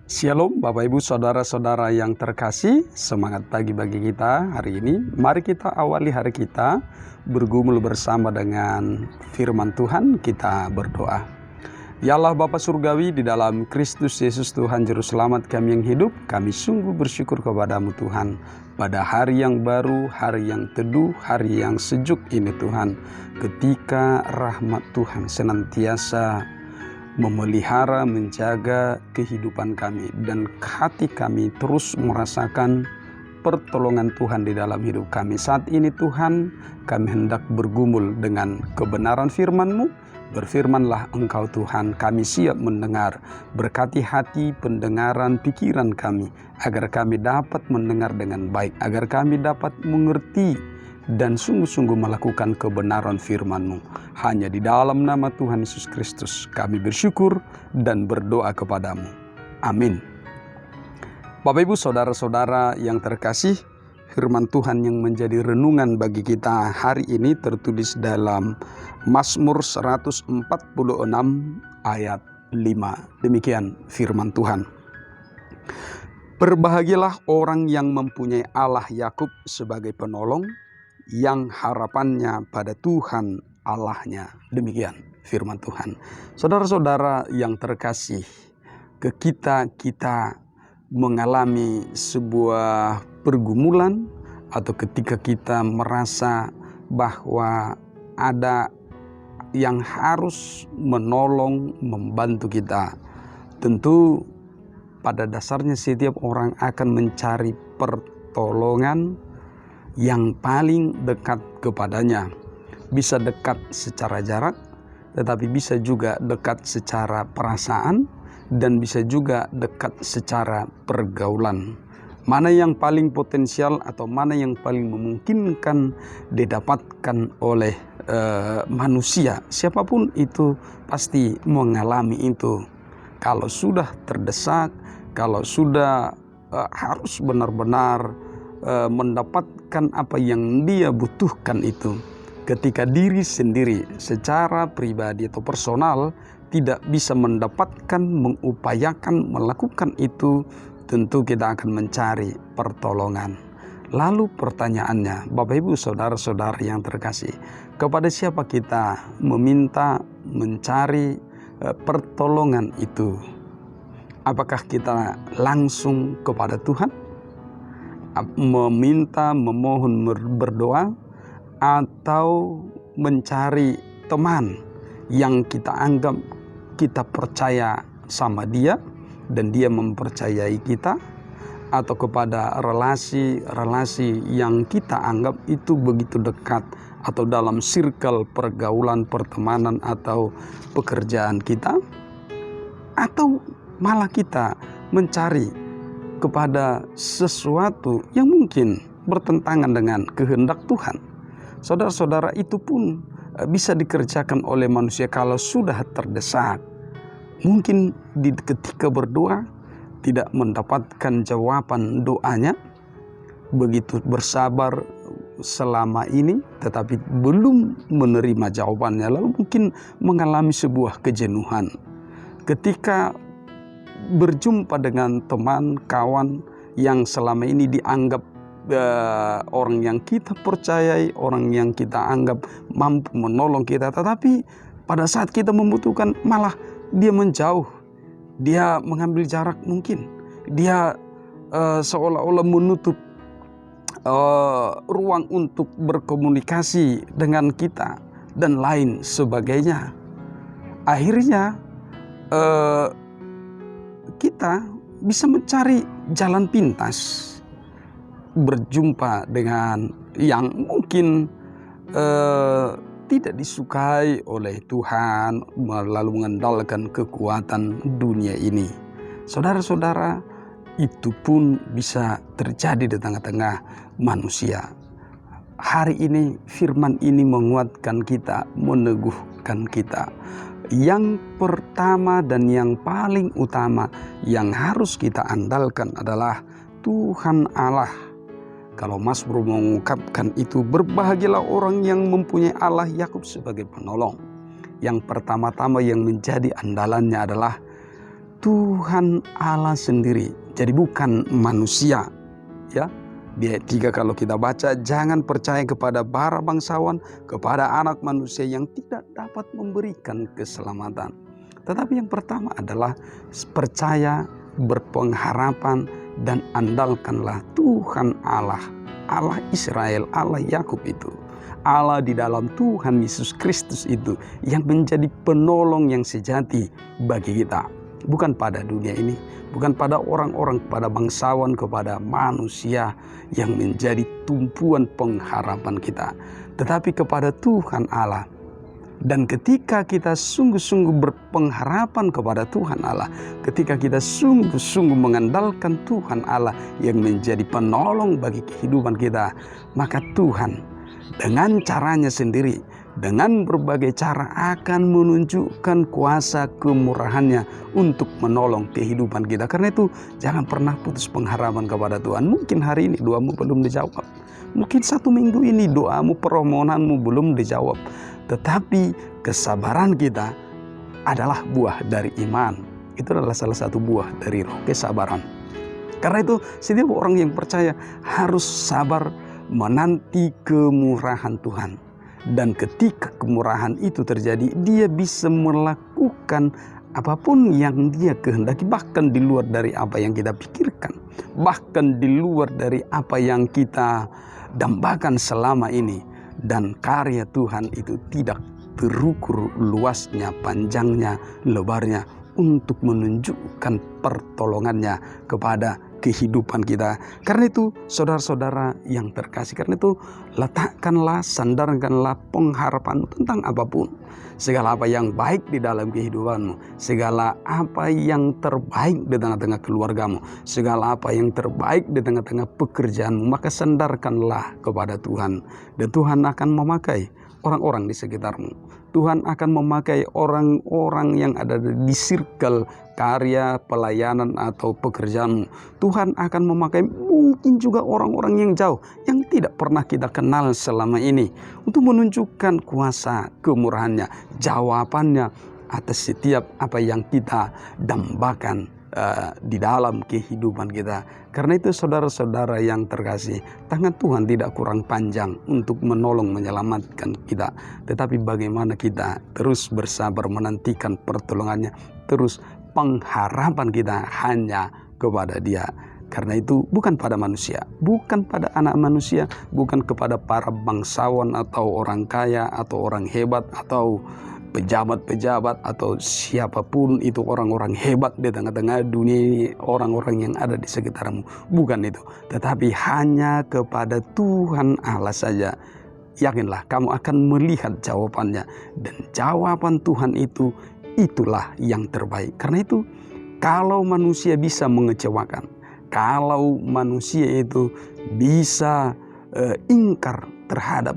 Shalom Bapak Ibu Saudara-saudara yang terkasih, semangat pagi bagi kita hari ini. Mari kita awali hari kita bergumul bersama dengan firman Tuhan. Kita berdoa. Ya Allah Bapa Surgawi, di dalam Kristus Yesus Tuhan Juru Selamat kami yang hidup, kami sungguh bersyukur kepadamu Tuhan. Pada hari yang baru, hari yang teduh, hari yang sejuk ini Tuhan, ketika rahmat Tuhan senantiasa memelihara, menjaga kehidupan kami, dan hati kami terus merasakan pertolongan Tuhan di dalam hidup kami. Saat ini Tuhan, kami hendak bergumul dengan kebenaran firman-Mu. Berfirmanlah Engkau Tuhan, kami siap mendengar. Berkati hati, pendengaran, pikiran kami, agar kami dapat mendengar dengan baik, agar kami dapat mengerti dan sungguh-sungguh melakukan kebenaran firman-Mu. Hanya di dalam nama Tuhan Yesus Kristus kami bersyukur dan berdoa kepadamu. Amin. Bapak Ibu Saudara-saudara yang terkasih, firman Tuhan yang menjadi renungan bagi kita hari ini tertulis dalam Mazmur 146 ayat 5. Demikian firman Tuhan. Berbahagialah orang yang mempunyai Allah Yakub sebagai penolong, yang harapannya pada Tuhan Allahnya. Demikian firman Tuhan. Saudara-saudara yang terkasih, kita mengalami sebuah pergumulan, atau ketika kita merasa bahwa ada yang harus menolong, membantu kita. Tentu pada dasarnya setiap orang akan mencari pertolongan yang paling dekat kepadanya. Bisa dekat secara jarak, tetapi bisa juga dekat secara perasaan, dan bisa juga dekat secara pergaulan. Mana yang paling potensial atau mana yang paling memungkinkan didapatkan oleh manusia, siapapun itu pasti mengalami itu. Kalau sudah terdesak, kalau sudah harus benar-benar mendapatkan apa yang dia butuhkan itu, ketika diri sendiri secara pribadi atau personal tidak bisa mendapatkan, mengupayakan, melakukan itu, tentu kita akan mencari pertolongan. Lalu pertanyaannya, Bapak Ibu Saudara-saudara yang terkasih, kepada siapa kita meminta, mencari pertolongan itu? Apakah kita langsung kepada Tuhan, meminta, memohon, berdoa, atau mencari teman yang kita anggap kita percaya sama dia dan dia mempercayai kita, atau kepada relasi-relasi yang kita anggap itu begitu dekat, atau dalam circle pergaulan, pertemanan, atau pekerjaan kita, atau malah kita mencari kepada sesuatu yang mungkin bertentangan dengan kehendak Tuhan. Saudara-saudara, itu pun bisa dikerjakan oleh manusia kalau sudah terdesak. Mungkin ketika berdoa tidak mendapatkan jawaban doanya, begitu bersabar selama ini tetapi belum menerima jawabannya, lalu mungkin mengalami sebuah kejenuhan. Ketika berjumpa dengan teman, kawan yang selama ini dianggap orang yang kita percayai, orang yang kita anggap mampu menolong kita, tetapi pada saat kita membutuhkan malah dia menjauh, dia mengambil jarak, mungkin dia seolah-olah menutup ruang untuk berkomunikasi dengan kita dan lain sebagainya. Akhirnya kita bisa mencari jalan pintas, berjumpa dengan yang mungkin tidak disukai oleh Tuhan, lalu mengandalkan kekuatan dunia ini. Saudara-saudara, itu pun bisa terjadi di tengah-tengah manusia. Hari ini firman ini menguatkan kita, meneguhkan kita. Yang pertama dan yang paling utama yang harus kita andalkan adalah Tuhan Allah. Kalau Mazmur mengungkapkan itu, berbahagialah orang yang mempunyai Allah Yakub sebagai penolong. Yang pertama-tama yang menjadi andalannya adalah Tuhan Allah sendiri. Jadi bukan manusia, ya. Di ayat 3 kalau kita baca, jangan percaya kepada para bangsawan, kepada anak manusia yang tidak dapat memberikan keselamatan. Tetapi yang pertama adalah percaya, berpengharapan, dan andalkanlah Tuhan Allah, Allah Israel, Allah Yakub itu. Allah di dalam Tuhan Yesus Kristus itu yang menjadi penolong yang sejati bagi kita. Bukan pada dunia ini, bukan pada orang-orang, kepada bangsawan, kepada manusia yang menjadi tumpuan pengharapan kita, tetapi kepada Tuhan Allah. Dan ketika kita sungguh-sungguh berpengharapan kepada Tuhan Allah, ketika kita sungguh-sungguh mengandalkan Tuhan Allah yang menjadi penolong bagi kehidupan kita, maka Tuhan dengan caranya sendiri, dengan berbagai cara akan menunjukkan kuasa kemurahannya untuk menolong kehidupan kita. Karena itu jangan pernah putus pengharapan kepada Tuhan. Mungkin hari ini doamu belum dijawab, mungkin 1 minggu ini doamu, permohonanmu belum dijawab, tetapi kesabaran kita adalah buah dari iman. Itu adalah salah satu buah dari roh, kesabaran. Karena itu setiap orang yang percaya harus sabar menanti kemurahan Tuhan. Dan ketika kemurahan itu terjadi, dia bisa melakukan apapun yang dia kehendaki, bahkan di luar dari apa yang kita pikirkan, bahkan di luar dari apa yang kita dambakan selama ini. Dan karya Tuhan itu tidak terukur luasnya, panjangnya, lebarnya, untuk menunjukkan pertolongannya kepada kehidupan kita. Karena itu saudara-saudara yang terkasih, karena itu letakkanlah, sandarkanlah pengharapan tentang apapun. Segala apa yang baik di dalam kehidupanmu, segala apa yang terbaik di tengah-tengah keluargamu, segala apa yang terbaik di tengah-tengah pekerjaanmu, maka sandarkanlah kepada Tuhan. Dan Tuhan akan memakai orang-orang di sekitarmu. Tuhan akan memakai orang-orang yang ada di circle karya, pelayanan, atau pekerjaanmu. Tuhan akan memakai mungkin juga orang-orang yang jauh, yang tidak pernah kita kenal selama ini, untuk menunjukkan kuasa kemurahannya, jawabannya atas setiap apa yang kita dambakan di dalam kehidupan kita. Karena itu saudara-saudara yang terkasih, tangan Tuhan tidak kurang panjang untuk menolong, menyelamatkan kita. Tetapi bagaimana kita terus bersabar menantikan pertolongannya, terus pengharapan kita hanya kepada Dia. Karena itu bukan pada manusia, bukan pada anak manusia, bukan kepada para bangsawan atau orang kaya atau orang hebat atau pejabat-pejabat atau siapapun itu, orang-orang hebat di tengah-tengah dunia ini, orang-orang yang ada di sekitarmu. Bukan itu, tetapi hanya kepada Tuhan Allah saja. Yakinlah kamu akan melihat jawabannya, dan jawaban Tuhan itu, itulah yang terbaik. Karena itu kalau manusia bisa mengecewakan, kalau manusia itu bisa ingkar terhadap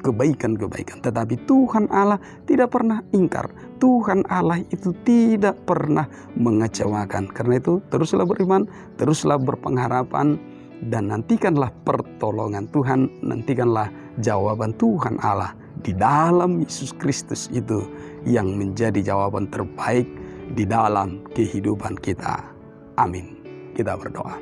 kebaikan-kebaikan, tetapi Tuhan Allah tidak pernah ingkar. Tuhan Allah itu tidak pernah mengecewakan. Karena itu teruslah beriman, teruslah berpengharapan, dan nantikanlah pertolongan Tuhan, nantikanlah jawaban Tuhan Allah di dalam Yesus Kristus itu yang menjadi jawaban terbaik di dalam kehidupan kita. Amin. Kita berdoa.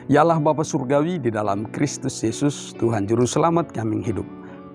Ya Allah Bapa Surgawi, di dalam Kristus Yesus Tuhan Juru Selamat kami hidup,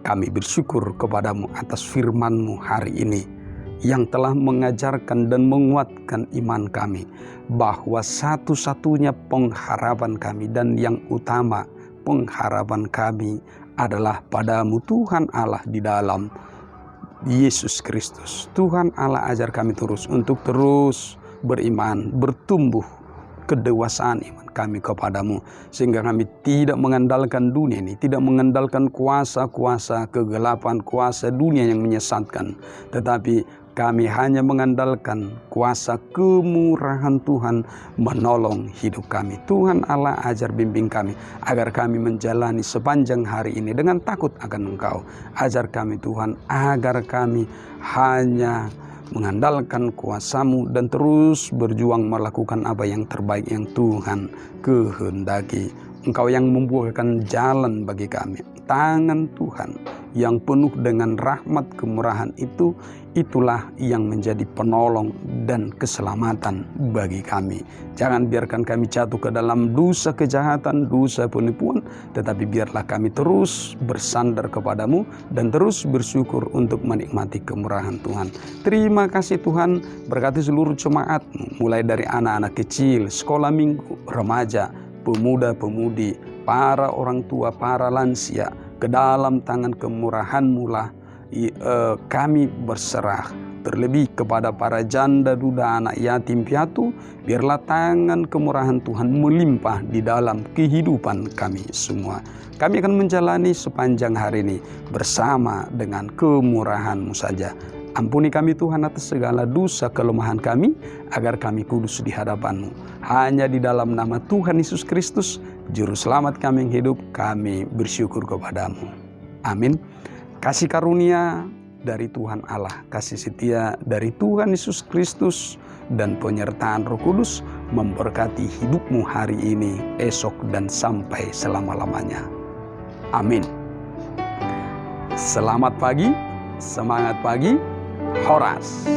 kami bersyukur kepadamu atas firman-Mu hari ini yang telah mengajarkan dan menguatkan iman kami, bahwa satu-satunya pengharapan kami dan yang utama pengharapan kami adalah padamu Tuhan Allah di dalam Yesus Kristus. Tuhan Allah, ajar kami terus untuk terus beriman, bertumbuh kedewasaan iman kami kepadamu, sehingga kami tidak mengandalkan dunia ini, tidak mengandalkan kuasa-kuasa kegelapan, kuasa dunia yang menyesatkan, tetapi kami hanya mengandalkan kuasa kemurahan Tuhan menolong hidup kami. Tuhan Allah, ajar bimbing kami agar kami menjalani sepanjang hari ini dengan takut akan Engkau. Ajar kami Tuhan agar kami hanya mengandalkan kuasa-Mu dan terus berjuang melakukan apa yang terbaik yang Tuhan kehendaki. Engkau yang membukakan jalan bagi kami, tangan Tuhan yang penuh dengan rahmat kemurahan itu, itulah yang menjadi penolong dan keselamatan bagi kami. Jangan biarkan kami jatuh ke dalam dosa kejahatan, dosa penipuan, tetapi biarlah kami terus bersandar kepadamu dan terus bersyukur untuk menikmati kemurahan Tuhan. Terima kasih Tuhan, berkati seluruh jemaat-Mu, mulai dari anak-anak kecil, sekolah minggu, remaja, pemuda-pemudi, para orang tua, para lansia, ke dalam tangan kemurahan-Mu lah kami berserah. Terlebih kepada para janda, duda, anak yatim piatu, biarlah tangan kemurahan Tuhan melimpah di dalam kehidupan kami semua. Kami akan menjalani sepanjang hari ini bersama dengan kemurahan-Mu saja. Ampuni kami Tuhan atas segala dosa kelemahan kami, agar kami kudus di hadapan-Mu. Hanya di dalam nama Tuhan Yesus Kristus, Juru Selamat kami yang hidup, kami bersyukur kepada-Mu. Amin. Kasih karunia dari Tuhan Allah, kasih setia dari Tuhan Yesus Kristus, dan penyertaan Roh Kudus memberkati hidupmu hari ini, esok, dan sampai selama-lamanya. Amin. Selamat pagi, semangat pagi, Horas.